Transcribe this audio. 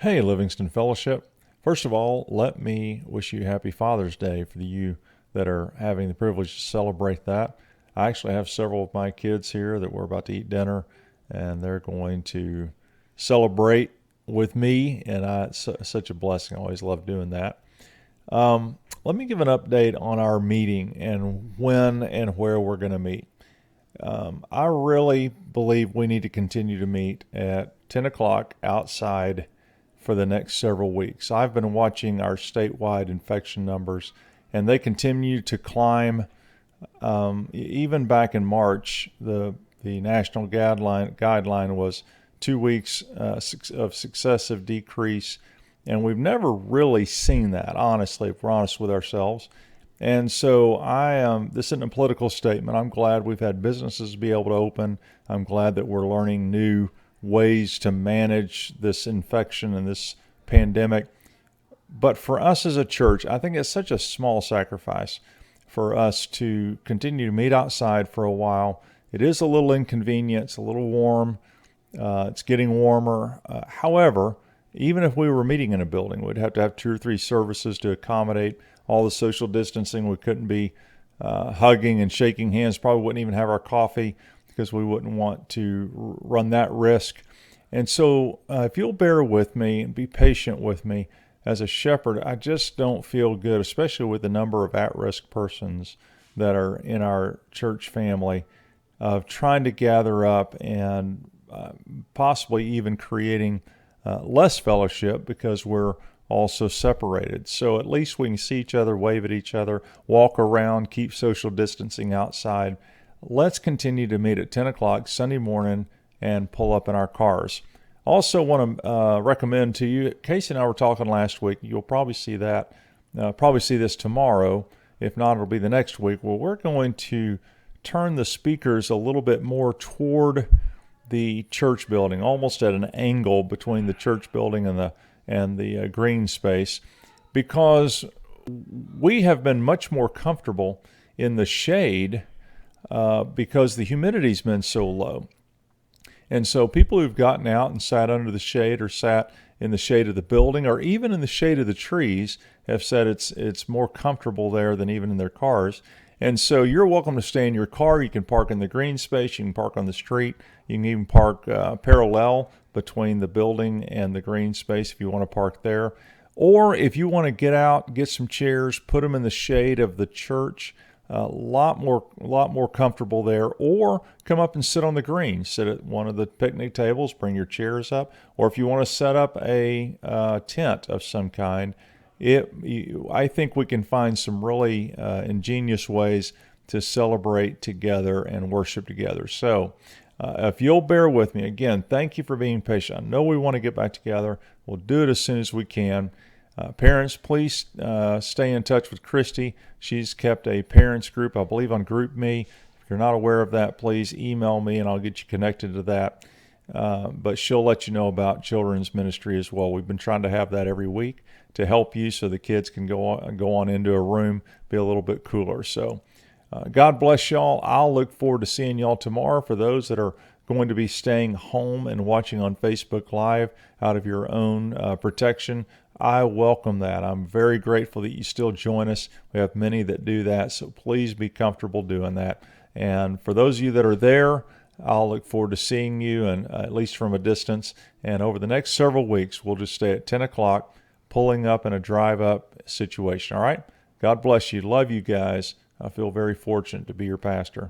Hey, Livingston Fellowship. First of all, let me wish you happy Father's Day for you that are having the privilege to celebrate that. I actually have several of my kids here that we're about to eat dinner, and they're going to celebrate with me, and it's such a blessing. I always love doing that. Let me give an update on our meeting and when and where we're going to meet. I really believe we need to continue to meet at 10 o'clock outside for the next several weeks. I've been watching our statewide infection numbers, and they continue to climb. Even back in March, the national guideline was 2 weeks of successive decrease, and we've never really seen that, honestly, if we're honest with ourselves. And so this isn't a political statement. I'm glad we've had businesses be able to open. I'm glad that we're learning new ways to manage this infection and this pandemic. But for us as a church, I think it's such a small sacrifice for us to continue to meet outside for a while. It is a little inconvenient. It's a little warm. It's getting warmer. However, even if we were meeting in a building, we'd have to have 2 or 3 services to accommodate all the social distancing. We couldn't be hugging and shaking hands. Probably wouldn't even have our coffee because we wouldn't want to run that risk. And so if you'll bear with me and be patient with me, as a shepherd, I just don't feel good, especially with the number of at-risk persons that are in our church family, of trying to gather up and possibly even creating less fellowship because we're also separated. So at least we can see each other, wave at each other, walk around, keep social distancing outside. Let's continue to meet at 10 o'clock Sunday morning and pull up in our cars. Also want to recommend to you, Casey and I were talking last week, you'll probably see this tomorrow. If not, it'll be the next week. Well, we're going to turn the speakers a little bit more toward the church building, almost at an angle between the church building and the green space, because we have been much more comfortable in the shade because the humidity's been so low. And so people who've gotten out and sat under the shade or sat in the shade of the building or even in the shade of the trees have said it's more comfortable there than even in their cars. And so you're welcome to stay in your car. You can park in the green space. You can park on the street. You can even park parallel between the building and the green space if you want to park there. Or if you want to get out, get some chairs, put them in the shade of the church, a lot more comfortable there. Or come up and sit on the green. Sit at one of the picnic tables, bring your chairs up. Or if you want to set up a tent of some kind, I think we can find some really ingenious ways to celebrate together and worship together. So if you'll bear with me, again, thank you for being patient. I know we want to get back together. We'll do it as soon as we can. Parents, please stay in touch with Christy. She's kept a parents group, I believe, on GroupMe. If you're not aware of that, please email me and I'll get you connected to that. But she'll let you know about children's ministry as well. We've been trying to have that every week to help you so the kids can go on into a room, be a little bit cooler. So God bless y'all. I'll look forward to seeing y'all tomorrow. For those that are going to be staying home and watching on Facebook Live out of your own protection, I welcome that. I'm very grateful that you still join us. We have many that do that, so please be comfortable doing that. And for those of you that are there, I'll look forward to seeing you, and at least from a distance. And over the next several weeks, we'll just stay at 10 o'clock, pulling up in a drive-up situation. All right? God bless you. Love you guys. I feel very fortunate to be your pastor.